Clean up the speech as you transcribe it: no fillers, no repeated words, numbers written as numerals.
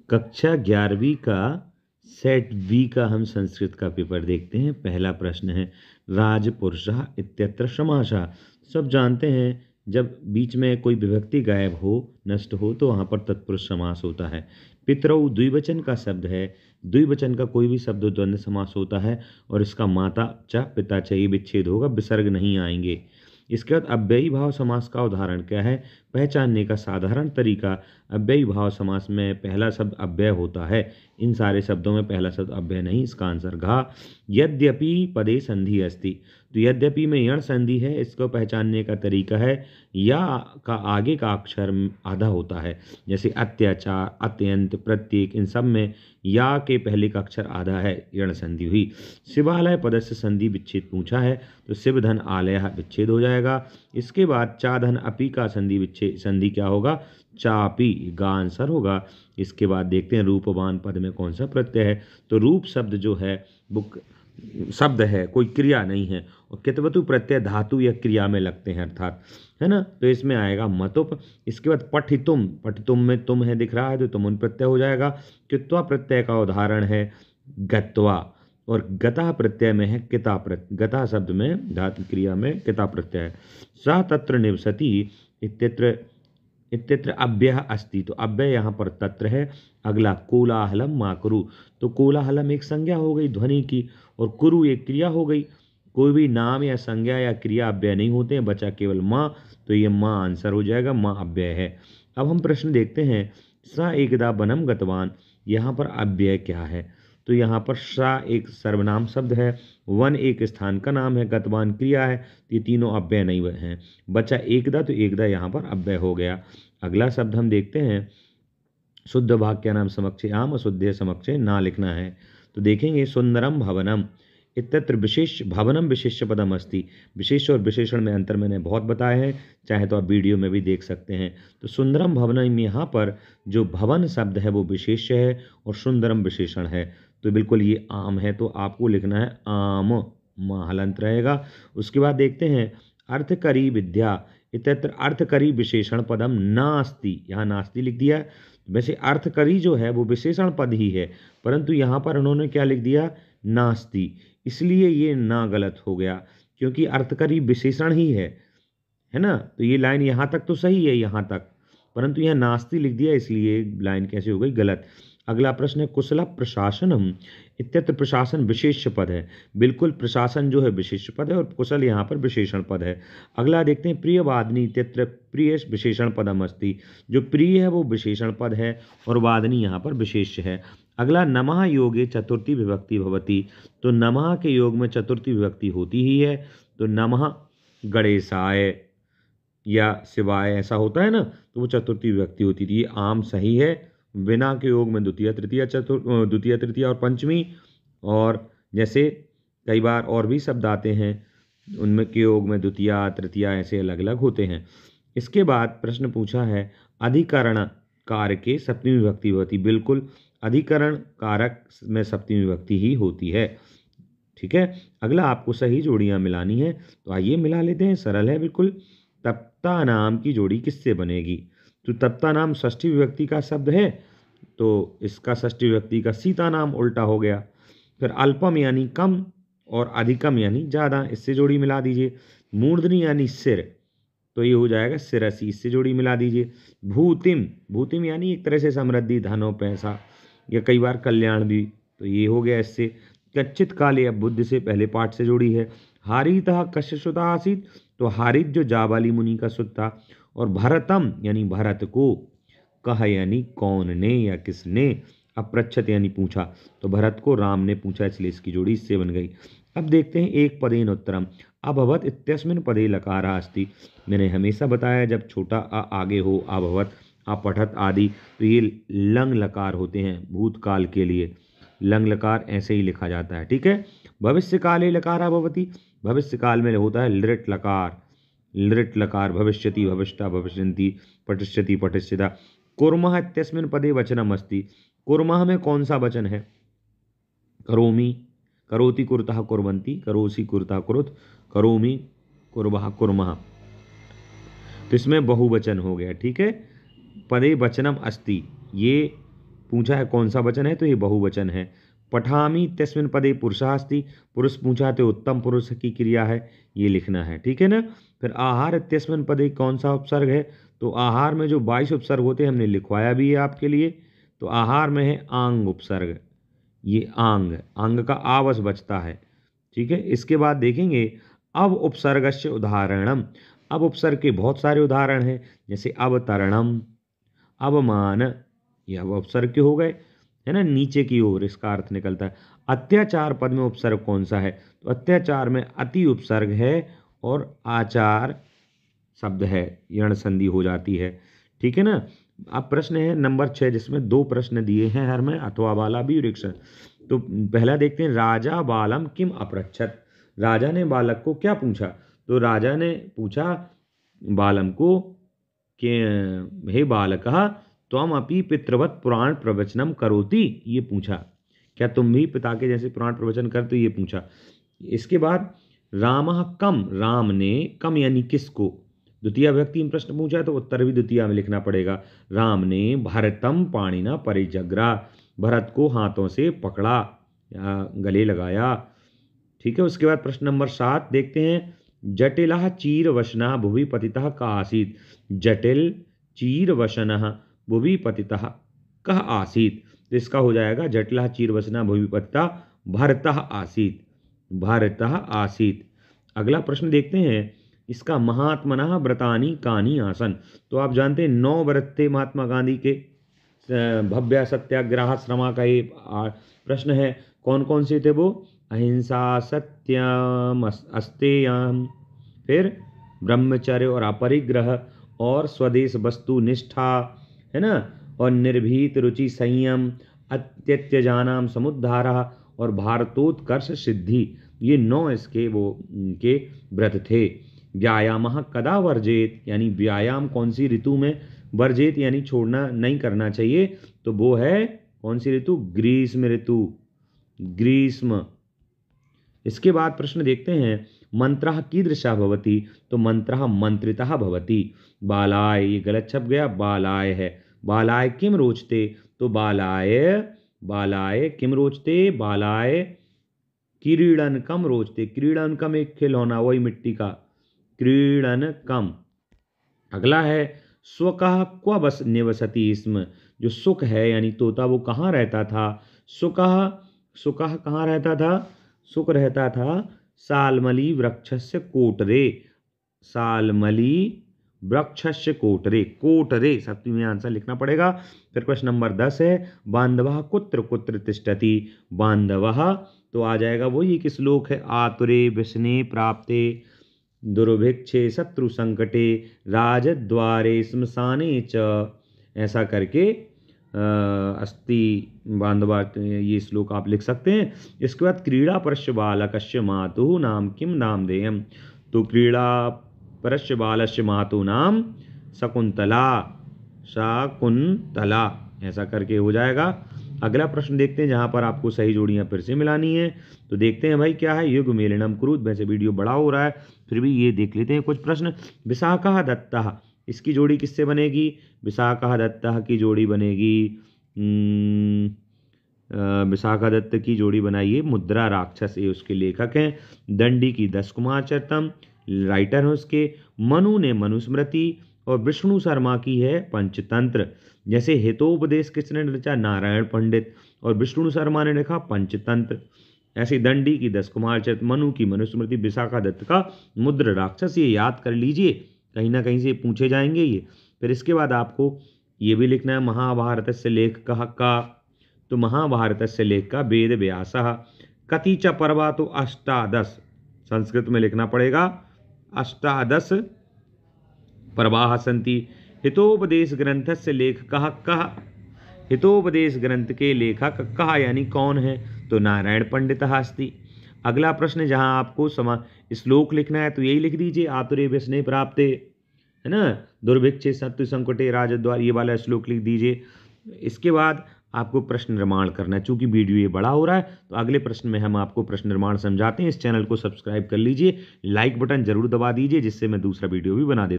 कक्षा 11वीं का सेट बी का हम संस्कृत का पेपर देखते हैं। पहला प्रश्न है राजपुरुषः इत्यत्र समासः। सब जानते हैं जब बीच में कोई विभक्ति गायब हो, नष्ट हो, तो वहाँ पर तत्पुरुष समास होता है। पितरौ द्विवचन का शब्द है। द्विवचन का कोई भी शब्द द्वंद्व समास होता है और इसका माता च पिता च ये विच्छेद होगा, विसर्ग नहीं आएंगे। इसके बाद अव्ययी भाव समास का उदाहरण क्या है? पहचानने का साधारण तरीका, अव्ययी भाव समास में पहला शब्द अव्यय होता है। इन सारे शब्दों में पहला शब्द अव्यय नहीं, इसका आंसर घा। यद्यपि पदे संधि अस्ति, तो यद्यपि में यण संधि है, इसको पहचानने का तरीका है या का आगे का अक्षर आधा होता है। जैसे अत्याचार, अत्यंत, प्रत्येक, इन सब में या के पहले का अक्षर आधा है, यण संधि हुई। शिवालय पदस्य संधि विच्छेद पूछा है, तो शिव धन आलय विच्छेद हो जाएगा। इसके बाद चाधन अपी का संधि विच्छेद, संधि क्या होगा? चापी, गा आंसर होगा। इसके बाद देखते हैं रूपवान पद में कौन सा प्रत्यय है। तो रूप शब्द जो है वो शब्द है, कोई क्रिया नहीं है। और कितवतु प्रत्यय धातु या क्रिया में लगते हैं अर्थात, है ना, तो इसमें आएगा मतुप। इसके बाद पठितुम, पठितुम में तुम है दिख रहा है तो तुमुन प्रत्यय हो जाएगा। कित्वा प्रत्यय का उदाहरण है गत्वा, और गता प्रत्यय में है किता प्रत्यय। गता शब्द में धातु क्रिया में किता प्रत्यय है। स तत्र निवसति इत्यत्र, इत्यत्र अव्यय अस्ति, तो अव्यय यहाँ पर तत्र है। अगला कोलाहलम मा कुरु, तो कोलाहलम एक संज्ञा हो गई ध्वनि की, और कुरु एक क्रिया हो गई। कोई भी नाम या संज्ञा या क्रिया अव्यय नहीं होते हैं, बचा केवल माँ, तो ये माँ आंसर हो जाएगा, माँ अव्यय है। अब हम प्रश्न देखते हैं स एकदा वनम गतवान, यहाँ पर अव्यय क्या है? तो यहाँ पर सा एक सर्वनाम शब्द है, वन एक स्थान का नाम है, गतवान क्रिया है, तो ये तीनों अव्यय नहीं हैं। बचा एकदा, तो एकदा यहाँ पर अव्यय हो गया। अगला शब्द हम देखते हैं शुद्ध वाक्य नाम समक्षे आम, अशुद्ध समक्षे ना लिखना है। तो देखेंगे सुंदरम भवनम इत्यत्र विशेष भवनम विशेष पदम अस्ति। विशेष और विशेषण में अंतर मैंने बहुत बताए हैं, चाहे तो आप वीडियो में भी देख सकते हैं। तो सुंदरम भवनम, यहाँ पर जो भवन शब्द है वो विशेष है और सुंदरम विशेषण है, तो बिल्कुल ये आम है, तो आपको लिखना है आम, हलंत रहेगा। उसके बाद देखते हैं अर्थकरी विद्या इत्यत्र अर्थकरी विशेषण पदम नास्ति, यहाँ नास्ति लिख दिया है। वैसे अर्थकरी जो है वो विशेषण पद ही है, परंतु यहाँ पर उन्होंने क्या लिख दिया? नास्ति, इसलिए ये ना गलत हो गया, क्योंकि अर्थकरी विशेषण ही है ना। तो ये लाइन यहाँ तक तो सही है यहाँ तक, परंतु यहाँ नास्ति लिख दिया, इसलिए लाइन कैसे हो गई? गलत। अगला प्रश्न है कुशल प्रशासनम इत्यत्र प्रशासन विशेष पद है। बिल्कुल, प्रशासन जो है विशेष पद है और कुशल यहाँ पर विशेषण पद है। अगला देखते हैं प्रियवादिनी इत्यत्र प्रिय विशेषण पदम अस्ति, जो प्रिय है वो विशेषण पद है और वादिनी यहाँ पर विशेष है। अगला नमः योगे चतुर्थी विभक्ति भवति, तो नमः के योग में चतुर्थी विभक्ति होती ही है, तो नमः गणेशाय या शिवाय ऐसा होता है ना, तो वो चतुर्थी विभक्ति होती थी। ये आम सही है। बिना के योग में द्वितीय तृतीय द्वितीय तृतीय और पंचमी, और जैसे कई बार और भी शब्द आते हैं उनमें के योग में द्वितीय तृतीय ऐसे अलग अलग होते हैं। इसके बाद प्रश्न पूछा है अधिकरण कारक के सप्तमी विभक्ति होती। बिल्कुल, अधिकरण कारक में सप्तमी विभक्ति ही होती है। ठीक है, अगला आपको सही जोड़ियां मिलानी है, तो आइए मिला लेते हैं, सरल है बिल्कुल। तप्ता नाम की जोड़ी किससे बनेगी? तो तप्ता नाम षष्ठी विभक्ति का शब्द है, तो इसका षष्ठी विभक्ति का सीता नाम उल्टा हो गया। फिर अल्पम यानी कम और अधिकम यानी ज़्यादा, इससे जोड़ी मिला दीजिए। मूर्धनी यानी सिर, तो ये हो जाएगा सिरसी, इससे जोड़ी मिला दीजिए। भूतिम, भूतिम यानी एक तरह से समृद्धि, धन और पैसा, या कई बार कल्याण भी, तो ये हो गया इससे। कच्चित काले, अब बुद्ध से पहले पाठ से जोड़ी है। हारितः कश्य सुता आसीत, तो हारित जो जाबाली मुनि का सुत था। और भरतम यानी भरत को, कह यानी कौन ने या किसने, अपृच्छत यानी पूछा, तो भरत को राम ने पूछा, इसलिए इसकी जोड़ी इससे बन गई। अब देखते हैं एक पदेन उत्तरम अभवत इत्यस्मिन् पदे लकारः अस्ति। मैंने हमेशा बताया जब छोटा अ आगे हो, अभवत, अपठत आदि, तो ये लंग लकार होते हैं भूतकाल के लिए। लंग लकार ऐसे ही लिखा जाता है, ठीक है। भविष्य काले लकारा भवति, भविष्य काल में होता है लृट लकार, लृट लकार, भविष्यति भविष्यता भविष्यन्ति, पठिष्यति पठिष्यता। कुर्मः इत्यस्मिन् पदे वचनम अस्ति, कुर्मः में कौन सा वचन है? करोमि, करोति कुरुतः कुर्वन्ति, करोसि कुरुतः कुरुत, करोमि कुर्वः कुर्मः, तो इसमें बहुवचन हो गया, ठीक है। पदे वचनम अस्ति, ये पूछा है कौन सा वचन है, तो ये बहुवचन है। पठामि तस्मिन् पदे पुरुषः अस्ति, पुरुष पूछा तो उत्तम पुरुष की क्रिया है, ये लिखना है, ठीक है ना। फिर आहार इत्यस्मिन् पदे कौन सा उपसर्ग है, तो आहार में जो 22 उपसर्ग होते हैं हमने लिखवाया भी है आपके लिए। तो आहार में है आंग उपसर्ग, ये आंग का आवश बचता है, ठीक है। इसके बाद देखेंगे अब उपसर्गस्य उदाहरणम। अब उपसर्ग के बहुत सारे उदाहरण हैं, जैसे अवतरणम, अवमान, ये अब उपसर्ग के हो गए, है ना, नीचे की ओर इसका अर्थ निकलता है। अत्याचार पद में उपसर्ग कौन सा है, तो अत्याचार में अति उपसर्ग है और आचार शब्द है, यण संधि हो जाती है, ठीक है ना। अब प्रश्न है नंबर 6, जिसमें 2 प्रश्न दिए हैं हर में, अथवा बाला भी और एक। तो पहला देखते हैं, राजा बालम किम अपृच्छत। राजा ने बालक को क्या पूछा, तो राजा ने पूछा बालम को कि हे बालकः त्वम अपि पितृवत् पुराण प्रवचनम करोति, ये पूछा, क्या तुम भी पिता के जैसे पुराण प्रवचन करते हो, ये पूछा। इसके बाद रामः कम, राम ने, कम यानी किसको, द्वितीय व्यक्ति में प्रश्न पूछा है तो उत्तर भी द्वितीय में लिखना पड़ेगा। राम ने भरतम पाणिना परिजग्रा, भरत को हाथों से पकड़ा या गले लगाया, ठीक है। उसके बाद प्रश्न नंबर 7 देखते हैं, जटिलः चीरवशनः भुवि पतितः कः आसीत्। जटिल चीरवशनः भुवि पतितः कः आसीत्, तो इसका हो जाएगा जटिलः चीरवशनः भुवि पतितः भरतः आसीत्, भरतः आसीत्। अगला प्रश्न देखते हैं, इसका महात्मनः व्रतानि कानि आसन। तो आप जानते हैं 9 व्रत थे महात्मा गांधी के, भव्य सत्याग्रह श्रमा का ये प्रश्न है, कौन कौन से थे वो, अहिंसा, सत्यम, अस्तेयम, फिर ब्रह्मचर्य और अपरिग्रह, और स्वदेश वस्तु निष्ठा, है ना, और निर्भीत रुचि संयम, अत्यत्यजानाम समुद्धारा, और भारतोत्कर्ष सिद्धि, ये 9 इसके वो के व्रत थे। व्यायामः कदा वर्जेत, यानी व्यायाम कौन सी ऋतु में, वर्जेत यानी छोड़ना नहीं करना चाहिए, तो वो है कौन सी ऋतु, ग्रीष्म ऋतु, ग्रीष्म। इसके बाद प्रश्न देखते हैं, मंत्रः कीदृशः भवति, तो मंत्रः मंत्रितः भवति। बालाय, ये गलत छप गया, बालाय है, बालाय किम रोचते, तो बालाय, बालाय किम रोचते, बालाय क्रीडनकम रोचते। क्रीडनकम एक खिलौना, वही मिट्टी का, क्रीडनकम। अगला है, स्वकः क्व बस निवसति इसमें, जो सुख है यानी तोता, वो कहाँ रहता था, सुकः, सुकः कहाँ रहता था, सुख रहता था सालमली वृक्षस्य कोटरे, सालमली वृक्षस्य कोटरे, कोटरे सप्तमी में आंसर लिखना पड़ेगा। फिर प्रश्न नंबर 10 है, बांधवः कुत्र कुत्र तिष्ठति। बांधवः तो आ जाएगा वही एक श्लोक है, आतुरे विष्णे प्राप्ते दुर्भिक्षे शत्रु संकटे राजद्वारे श्मशाने च, ऐसा करके अस्ति बांधवा, ये श्लोक आप लिख सकते हैं। इसके बाद क्रीड़ा परस्य बालकस्य मातुः नाम किम नाम देयम, तो क्रीड़ा परस्य बालस्य मातुः नाम शकुंतला, शकुंतला, ऐसा करके हो जाएगा। अगला प्रश्न देखते हैं, जहां पर आपको सही जोड़ियां फिर से मिलानी है। तो देखते हैं भाई क्या है, युग मेलनम क्रूद। वैसे वीडियो बड़ा हो रहा है, फिर भी ये देख लेते हैं कुछ प्रश्न। विशाखा दत्ता, इसकी जोड़ी किससे बनेगी, विशाखा दत्ता की जोड़ी बनेगी, विशाखा दत्त की जोड़ी बनाइए मुद्रा राक्षस, ये उसके लेखक हैं। दंडी की 10 कुमार चरितम, राइटर हैं उसके। मनु ने मनुस्मृति, और विष्णु शर्मा की है पंचतंत्र। जैसे हितोपदेश किसने रचा, नारायण पंडित, और विष्णु शर्मा ने लिखा पंचतंत्र। ऐसे दंडी की 10 कुमार चरित, मनु की मनुस्मृति, विशाखा दत्त का मुद्रा राक्षस, ये याद कर लीजिए, कहीं ना कहीं से पूछे जाएंगे ये। फिर इसके बाद आपको ये भी लिखना है, महाभारत से लेखकः का, तो महाभारत से लेख का वेद व्यासः। कति च पर्वा, तो अष्टादश, संस्कृत में लिखना पड़ेगा, अष्टादश पर्वाः सन्ति। हितोपदेश ग्रंथ से लेखकः कः, हितोपदेश ग्रंथ के लेखक कः यानी कौन है, तो नारायण पंडितः अस्ति। अगला प्रश्न, जहां आपको श्लोक लिखना है तो यही लिख दीजिए, आतुरे विष्णे प्राप्ते, है ना, दुर्भिक्षे शत्रु संकटे राजद्वार, ये वाला श्लोक लिख दीजिए। इसके बाद आपको प्रश्न निर्माण करना है। चूंकि वीडियो ये बड़ा हो रहा है, तो अगले प्रश्न में हम आपको प्रश्न निर्माण समझाते हैं। इस चैनल को सब्सक्राइब कर लीजिए, लाइक बटन जरूर दबा दीजिए, जिससे मैं दूसरा वीडियो भी बना देता हूं।